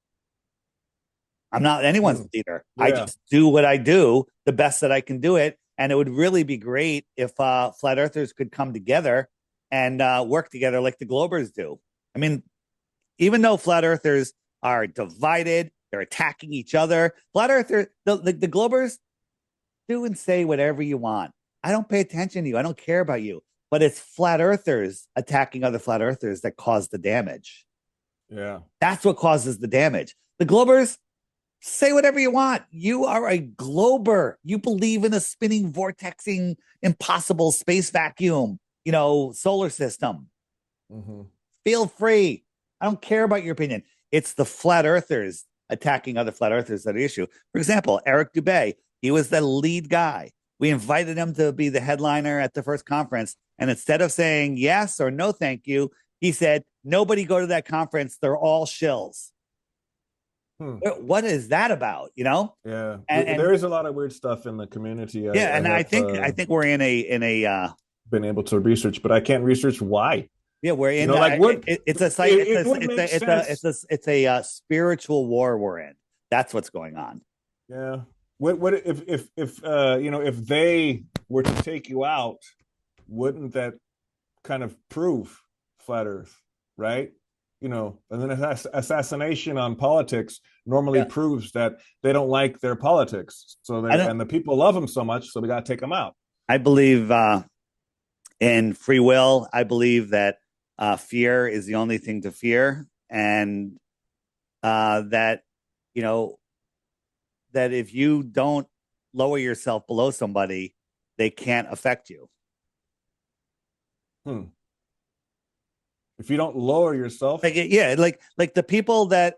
I'm not anyone's leader. Yeah. I just do what I do the best that I can do it. And it would really be great if flat earthers could come together and work together like the globers do. I mean, even though flat earthers are divided, they're attacking each other. Flat earthers, the globers do and say whatever you want. I don't pay attention to you. I don't care about you. But it's flat earthers attacking other flat earthers that cause the damage. Yeah. That's what causes the damage. The globers, say whatever you want. You are a glober. You believe in a spinning, vortexing, impossible space vacuum, solar system. Feel free. I don't care about your opinion. It's the flat earthers attacking other flat earthers that are the issue. For example, Eric Dubay, he was the lead guy. We invited him to be the headliner at the first conference. And instead of saying yes or no, thank you, he said, nobody go to that conference. They're all shills. What is that about? Yeah. And there is a lot of weird stuff in the community. I think we're in a been able to research, but I can't research why. Yeah, we're in. It's a site. It's a spiritual war we're in. That's what's going on. Yeah. What if they were to take you out, wouldn't that kind of prove flat Earth, right? And then assassination on politics normally proves that they don't like their politics. So and the people love them so much, so we got to take them out. I believe In free will, I believe that fear is the only thing to fear, and that you know that if you don't lower yourself below somebody, they can't affect you. Hmm. If you don't lower yourself, Like the people that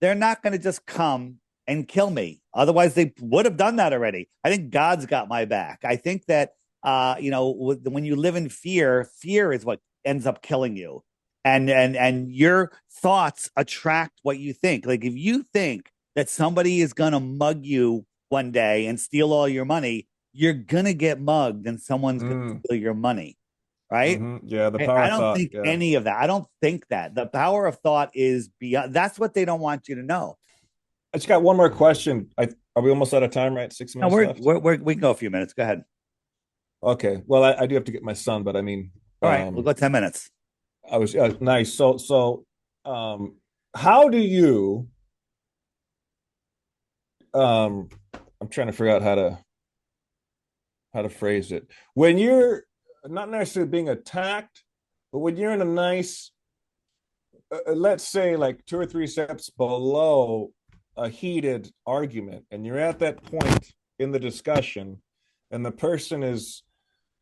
they're not going to just come and kill me. Otherwise, they would have done that already. I think God's got my back. I think that when you live in fear, fear is what ends up killing you, and your thoughts attract what you think. Like if you think that somebody is going to mug you one day and steal all your money, you're going to get mugged, and someone's going to steal your money, right? yeah, the power I of don't thought. think Yeah. any of that. I don't think that the power of thought is beyond. That's what they don't want you to know. I just got one more question. Are we almost out of time? Right, 6 minutes No, left. we can go a few minutes. Go ahead. Okay. Well, I do have to get my son, but I mean, All right, we'll go 10 minutes. I was nice. Um, how do you? Um, I'm trying to figure out how to phrase it. When you're not necessarily being attacked, but when you're in a nice, let's say like two or three steps below a heated argument, and you're at that point in the discussion, and the person is,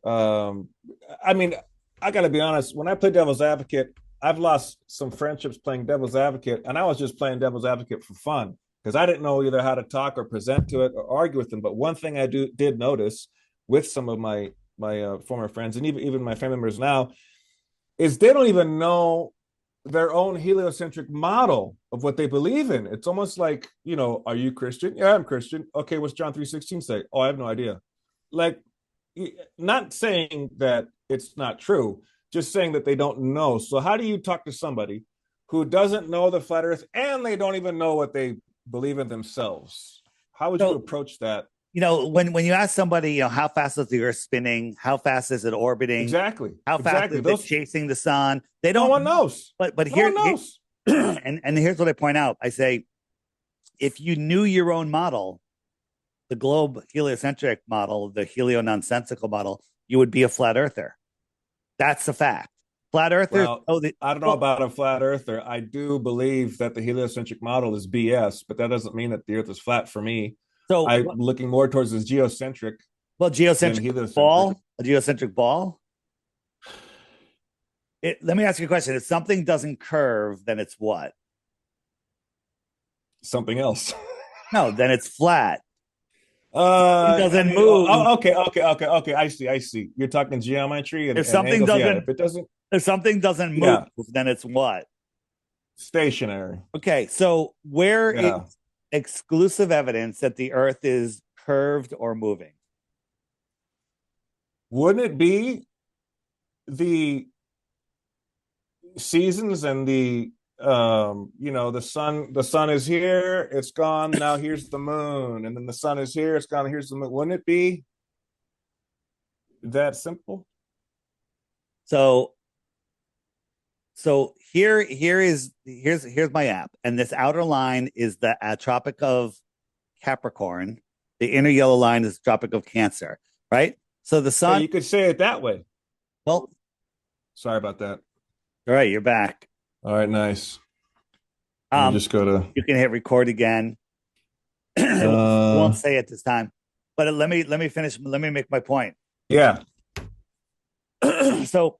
I mean, I got to be honest. When I play devil's advocate, I've lost some friendships playing devil's advocate, and I was just playing devil's advocate for fun because I didn't know either how to talk or present to it or argue with them. But one thing I did notice with some of my former friends and even my family members now is they don't even know their own heliocentric model of what they believe in. It's almost like, are you Christian? Yeah, I'm Christian. Okay, what's John 3:16 say? Oh, I have no idea. Like, not saying that it's not true, just saying that they don't know. So how do you talk to somebody who doesn't know the flat earth and they don't even know what they believe in themselves? How would you approach that? When you ask somebody, how fast is the Earth spinning? How fast is it orbiting? Exactly. How fast is it chasing the sun? They don't. No one knows. But no one knows. And here's what I point out. I say, if you knew your own model, the globe heliocentric model, the helio-nonsensical model, you would be a flat earther. That's a fact. Flat earthers. Well, I don't know about a flat earther. I do believe that the heliocentric model is BS, but that doesn't mean that the Earth is flat for me. So I'm looking more towards this geocentric. Well, geocentric ball, a geocentric ball. Let me ask you a question. If something doesn't curve, then it's what? Something else. No, then it's flat. It doesn't move. Okay. I see. You're talking geometry and if something angles. doesn't, yeah, if it doesn't, if something doesn't move, then it's what? Stationary. Okay, so where is exclusive evidence that the Earth is curved or moving? Wouldn't it be the seasons and the the sun is here, it's gone, now here's the moon, and then the sun is here, it's gone, here's the moon. Wouldn't it be that simple? So here's my app, and this outer line is the Tropic of Capricorn. The inner yellow line is the Tropic of Cancer, right? So the sun. Yeah, you could say it that way. Well, sorry about that. All right, you're back. All right, nice. Just go to. You can hit record again. Won't say it this time, but let me finish. Let me make my point. Yeah. So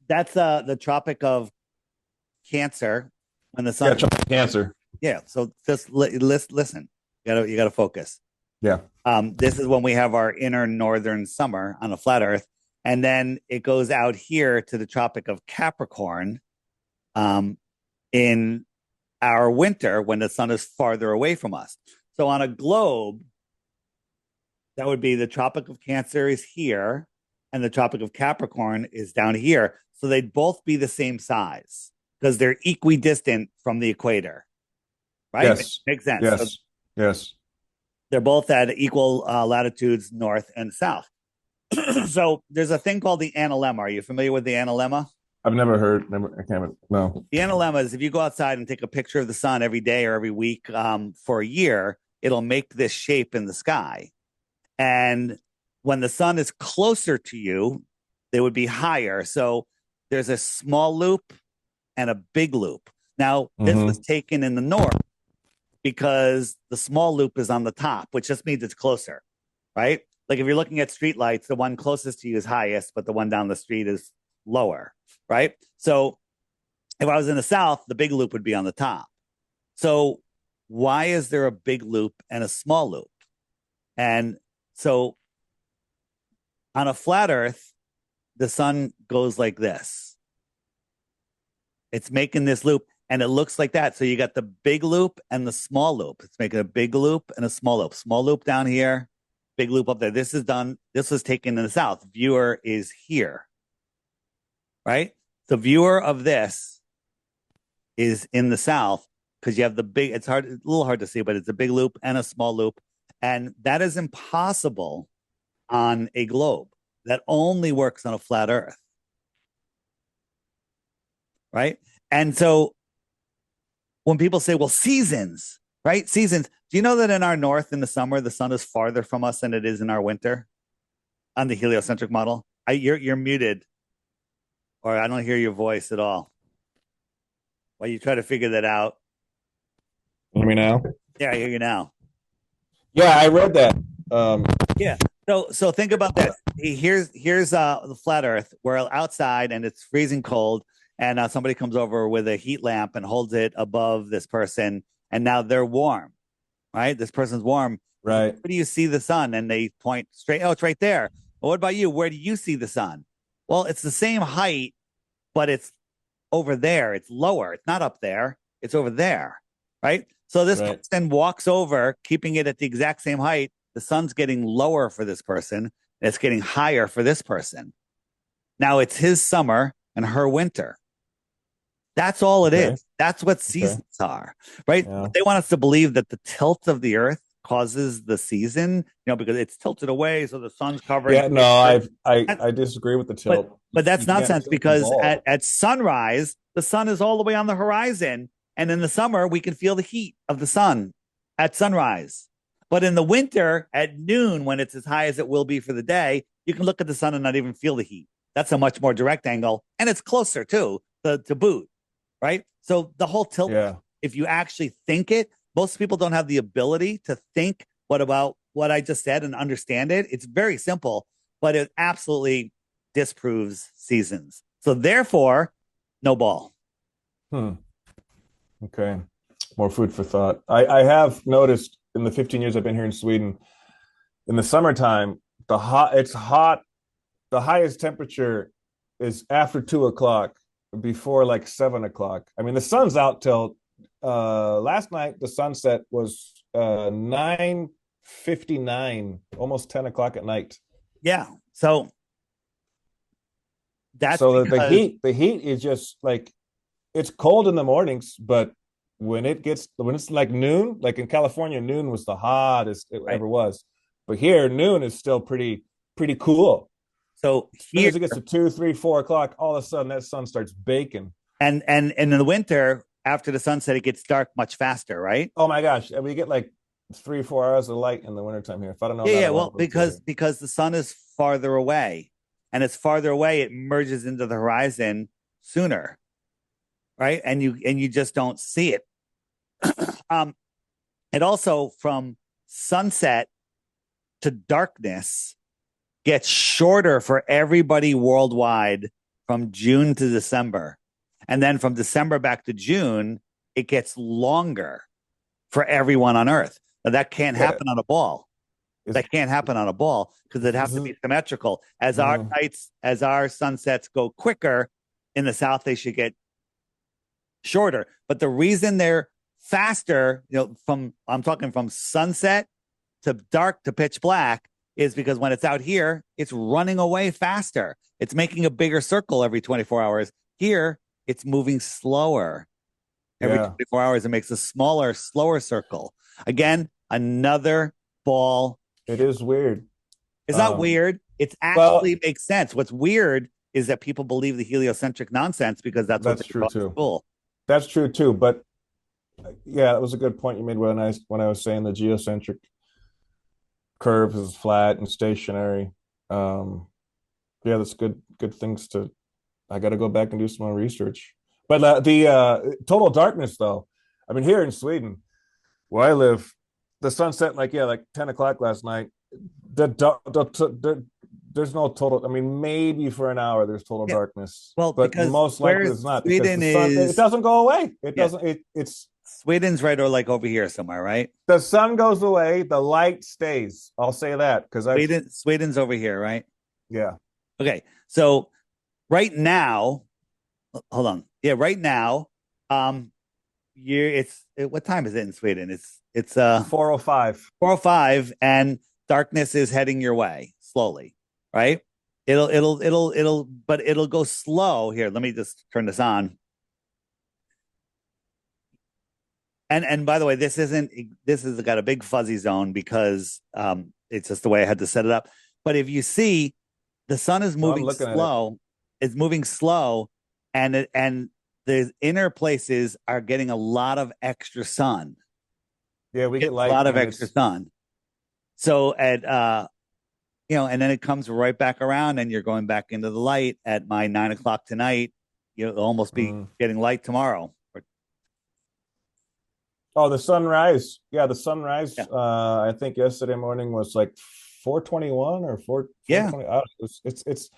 that's the Tropic of Cancer when the sun. Yeah, Tropic of Cancer. Yeah. So just listen. You gotta focus. Yeah. This is when we have our inner northern summer on a flat Earth, and then it goes out here to the Tropic of Capricorn, in our winter when the sun is farther away from us. So on a globe, that would be the Tropic of Cancer is here, and the Tropic of Capricorn is down here. So they'd both be the same size because they're equidistant from the equator. Right? Yes. Makes sense. Yes. So yes. they're both at equal latitudes, north and south. So there's a thing called the analemma. Are you familiar with the analemma? I've never heard. I can't. No. The analemma is if you go outside and take a picture of the sun every day or every week for a year, it'll make this shape in the sky. And when the sun is closer to you, they would be higher. So there's a small loop and a big loop. Now, this was Mm-hmm. taken in the north because the small loop is on the top, which just means it's closer, right? Like if you're looking at street lights, the one closest to you is highest, but the one down the street is lower, right? So if I was in the south, the big loop would be on the top. So why is there a big loop and a small loop? And so on a flat earth, the sun goes like this. It's making this loop and it looks like that. So you got the big loop and the small loop. It's making a big loop and a small loop. Small loop down here, big loop up there. This is done. This was taken in the south. Viewer is here, right? The viewer of this is in the south because you have the big, it's hard, it's a little hard to see, but it's a big loop and a small loop. And that is impossible on a globe. That only works on a flat earth, right? And so when people say, well, seasons, right? Seasons. Do you know that in our north in the summer, the sun is farther from us than it is in our winter on the heliocentric model? You're muted, or I don't hear your voice at all. While you try to figure that out. Hear me now? Yeah, I hear you now. Yeah, I read that. Yeah. So think about this. Here's the flat Earth. We're outside and it's freezing cold, and somebody comes over with a heat lamp and holds it above this person, and now they're warm, right? This person's warm. Right. Where do you see the sun? And they point straight. Oh, it's right there. Well, what about you? Where do you see the sun? Well, it's the same height, but it's over there. It's lower. It's not up there. It's over there, right? So this Right. person walks over, keeping it at the exact same height. The sun's getting lower for this person. And it's getting higher for this person. Now it's his summer and her winter. That's all it Okay. is. That's what Okay. seasons are, right? Yeah. They want us to believe that the tilt of the earth causes the season, because it's tilted away, so the sun's covering. Yeah. No, I disagree with the tilt. But that's You can't nonsense tilt the because ball. at sunrise, the sun is all the way on the horizon. And in the summer, we can feel the heat of the sun at sunrise. But in the winter, at noon, when it's as high as it will be for the day, you can look at the sun and not even feel the heat. That's a much more direct angle. And it's closer, too, to boot, right? So the whole tilt, Yeah. if you actually think it, most people don't have the ability to think what about what I just said and understand it. It's very simple, but it absolutely disproves seasons. So therefore, no ball. Okay. More food for thought. I have noticed in the 15 years I've been here in Sweden, in the summertime, it's hot. The highest temperature is after 2 o'clock, before like 7 o'clock. I mean, the sun's out till last night. The sunset was 9:59, almost 10 o'clock at night. Yeah. So that's So because the heat is just like, it's cold in the mornings, but when it's like noon, like in California, noon was the hottest it right. ever was. But here, noon is still pretty cool. So As soon here as it gets to 2, 3, 4 o'clock, all of a sudden that sun starts baking. and in the winter, after the sunset, it gets dark much faster, right? Oh my gosh. And we get like 3, 4 hours of light in the wintertime here. If I don't know Yeah, that, yeah. Well, because the sun is farther away, and it's farther away, it merges into the horizon sooner, right? And you just don't see it. um, it also from sunset to darkness gets shorter for everybody worldwide from June to December. And then from December back to June, it gets longer for everyone on Earth. Now, that can't happen on a ball. That can't happen on a ball because it has to be symmetrical. As our sunsets go quicker in the south, they should get shorter. But the reason they're faster, I'm talking from sunset to dark to pitch black, is because when it's out here, it's running away faster. It's making a bigger circle every 24 hours. Here, it's moving slower. Every 24 hours, it makes a smaller, slower circle. Again, another ball. It is weird. It's not weird. It actually makes sense. What's weird is that people believe the heliocentric nonsense because that's true too. Cool. That's true too. But yeah, that was a good point you made when I was saying the geocentric curve is flat and stationary. Yeah, that's good things to. I got to go back and do some more research. But the total darkness, though. I mean, here in Sweden, where I live, the sun set like yeah, like 10 o'clock last night. There's no total. I mean, maybe for an hour there's total Yeah. darkness, Well, but because most likely where it's not because Sweden the sun it is, doesn't go away. It yeah, doesn't. It's Sweden's right or like over here somewhere, right? the sun goes away, the light stays. I'll say that because I've Sweden's over here, right? yeah. Okay. So right now, hold on. Yeah, right now, what time is it in Sweden? It's 4:05. 4:05 and darkness is heading your way slowly, right? But it'll go slow here. Let me just turn this on. And by the way, this has got a big fuzzy zone because it's just the way I had to set it up. But if you see, the sun is No, I'm moving looking at it. slow. It's moving slow, and the inner places are getting a lot of extra sun. Yeah, we get It's a light lot of and extra it's sun. So at and then it comes right back around, and you're going back into the light at my 9 o'clock tonight. You'll almost be mm. getting light tomorrow. Oh, the sunrise. Yeah, the sunrise. Yeah, I think yesterday morning was like 4:21 or 4 yeah. 4:20.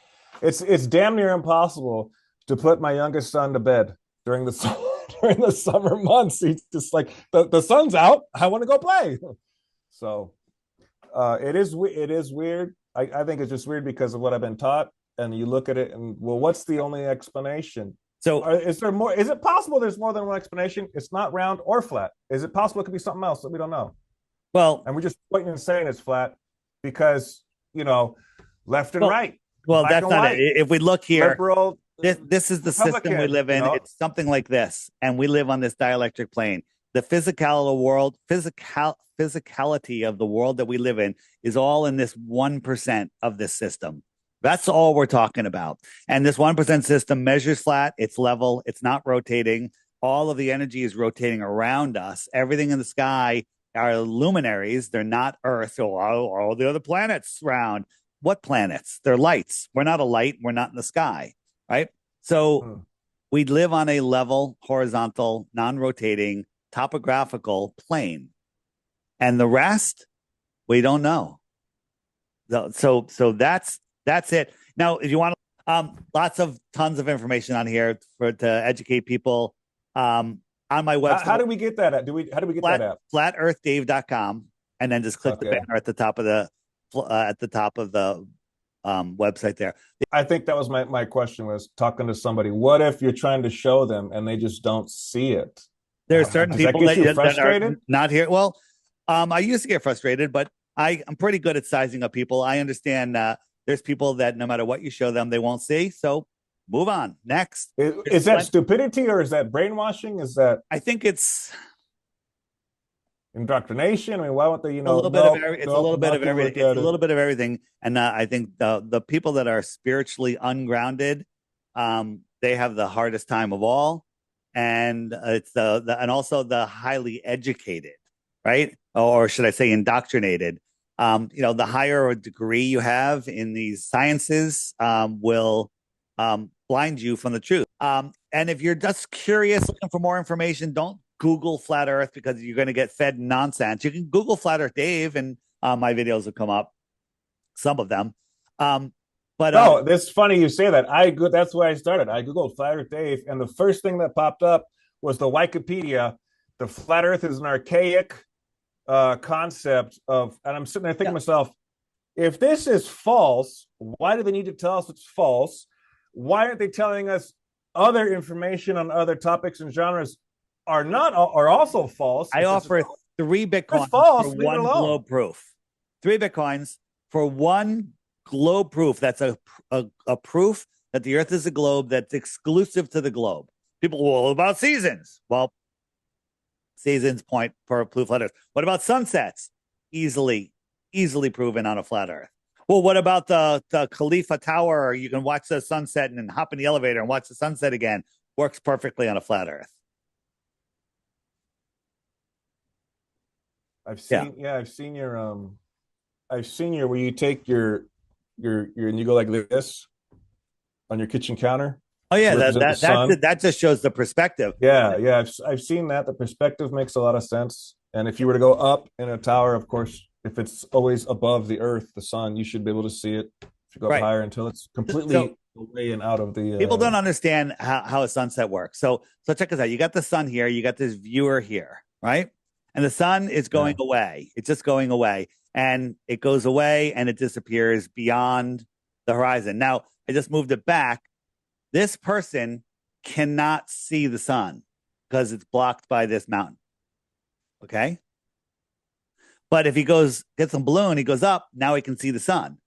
It's damn near impossible to put my youngest son to bed during the during the summer months. He's just like the sun's out. I want to go play. So it is weird. I think it's just weird because of what I've been taught. And you look at it and well, what's the only explanation? So Is there more? Is it possible there's more than one explanation? It's not round or flat. Is it possible it could be something else that we don't know? well, And we're just pointing and saying it's flat because, you know, left and well, right, well. black That's and not it. white, If we look here, liberal, this is the system we Republican, live in. It's something like this, and we live on this dielectric plane. The physicality of the world that we live in is all in this 1% of this system. That's all we're talking about. And this 1% system measures flat, it's level, it's not rotating. All of the energy is rotating around us. Everything in the sky are luminaries. They're not Earth or all the other planets round. What planets? They're lights. We're not a light. We're not in the sky, right? So hmm. we live on a level, horizontal, non-rotating, topographical plane. And the rest, we don't know. So that's it. Now, if you want lots of tons of information on here to educate people. On my How website, do we get that at? How do we get that flat app? flatearthdave.com, and then just click the Okay. banner at the top of the website there. I think that was my question was talking to somebody. What if you're trying to show them and they just don't see it? There are certain Does that people get you that are frustrated? not here. Well, I used to get frustrated, but I'm pretty good at sizing up people. I understand there's people that no matter what you show them, they won't see. So move on. Next. Is that stupidity or is that brainwashing? Is that I think it's indoctrination? I mean, why won't they, a little bit of nope, it's a nope, little I'm bit not of going to everything. look It's at a it. little bit of everything, and I think the people that are spiritually ungrounded, they have the hardest time of all, and it's and also the highly educated, right? Or should I say indoctrinated? The higher a degree you have in these sciences will blind you from the truth. And if you're just curious, looking for more information, don't Google flat Earth because you're going to get fed nonsense. You can Google flat Earth Dave, and my videos will come up. Some of them, but No, it's funny you say that. That's where I started. I googled Flat Earth Dave, and the first thing that popped up was the Wikipedia. The flat Earth is an archaic concept of, and I'm sitting there thinking yeah, to myself, if this is false, why do they need to tell us it's false? Why aren't they telling us other information on other topics and genres are also false? I If it's, offer three it's bitcoins for false, leave it one alone. globe proof. 3 bitcoins for one globe proof. That's a proof that the Earth is a globe that's exclusive to the globe. People, well, about seasons? Well, seasons point for blue flat Earth. What about sunsets? Easily proven on a flat Earth. Well, what about the Khalifa Tower? You can watch the sunset and then hop in the elevator and watch the sunset again. Works perfectly on a flat Earth. Yeah. I've seen your where you take your and you go like this on your kitchen counter Oh to yeah, represent the sun. that just shows the perspective. Yeah, yeah, I've seen that. The perspective makes a lot of sense. And if you were to go up in a tower, of course, if it's always above the earth, the sun, you should be able to see it. If you go up Right. higher until it's completely So away and out of the people don't understand how a sunset works. So check this out. You got the sun here, you got this viewer here, right? And the sun is going yeah. away. It's just going away. And it goes away and it disappears beyond the horizon. Now, I just moved it back. This person cannot see the sun because it's blocked by this mountain. Okay. But if he gets a balloon, he goes up, now he can see the sun.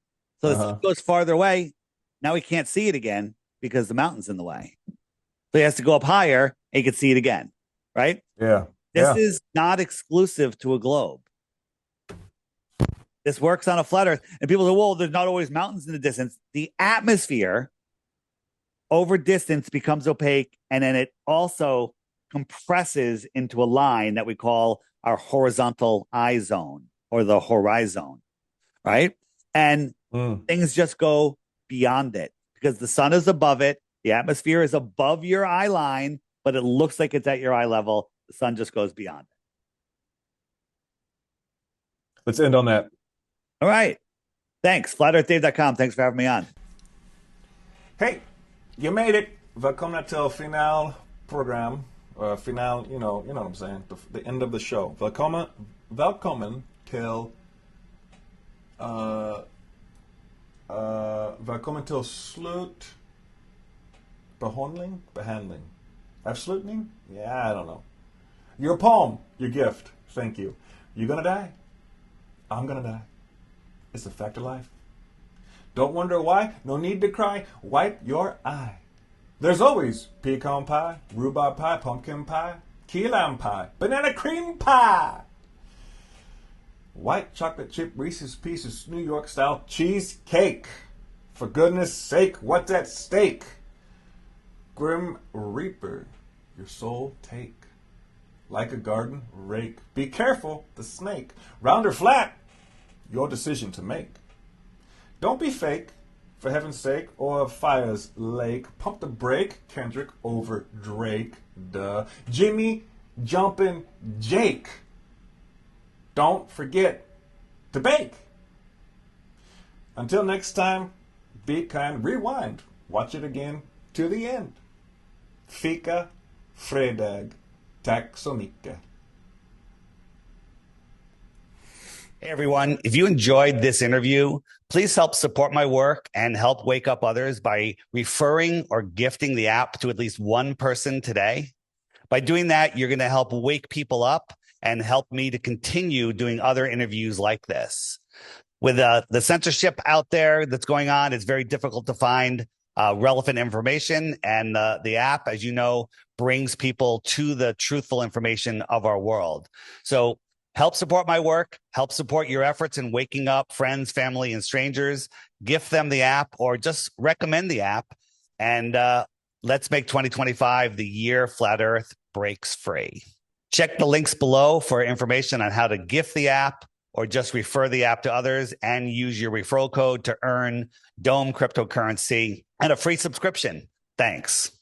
So the sun goes farther away. Now he can't see it again because the mountain's in the way. So he has to go up higher and he can see it again. Right? Yeah. This is not exclusive to a globe. This works on a flat earth. And people say, well, there's not always mountains in the distance. The atmosphere over distance becomes opaque, and then it also compresses into a line that we call our horizontal eye zone or the horizon, right? And things just go beyond it because the sun is above it. The atmosphere is above your eye line, but it looks like it's at your eye level. The sun just goes beyond it. Let's end on that. All right. Thanks. FlatEarthDave.com. Thanks for having me on. Hey, you made it. Välkomna till final program. Final, you know what I'm saying. The end of the show. Välkommen till välkommen till behandling. Avslutning? Yeah, I don't know. Your poem, your gift. Thank you. You're gonna die. I'm gonna die. It's a fact of life. Don't wonder why. No need to cry. Wipe your eye. There's always pecan pie, rhubarb pie, pumpkin pie, key lime pie, banana cream pie, white chocolate chip Reese's Pieces New York style cheesecake. For goodness sake, what's at stake? Grim Reaper, your soul take. Like a garden rake. Be careful, the snake. Round or flat, your decision to make. Don't be fake, for heaven's sake, or fire's lake. Pump the brake, Kendrick over Drake. Duh. Jimmy jumping Jake. Don't forget to bake. Until next time, be kind. Rewind. Watch it again to the end. Fika fredag. Tack så mycket. Hey everyone, if you enjoyed this interview, please help support my work and help wake up others by referring or gifting the app to at least one person today. By doing that, you're going to help wake people up and help me to continue doing other interviews like this. With the censorship out there that's going on, it's very difficult to find relevant information. And the app, as you know, brings people to the truthful information of our world. So help support my work, help support your efforts in waking up friends, family, and strangers. Gift them the app or just recommend the app. And let's make 2025 the year Flat Earth breaks free. Check the links below for information on how to gift the app or just refer the app to others and use your referral code to earn Dome cryptocurrency and a free subscription. Thanks.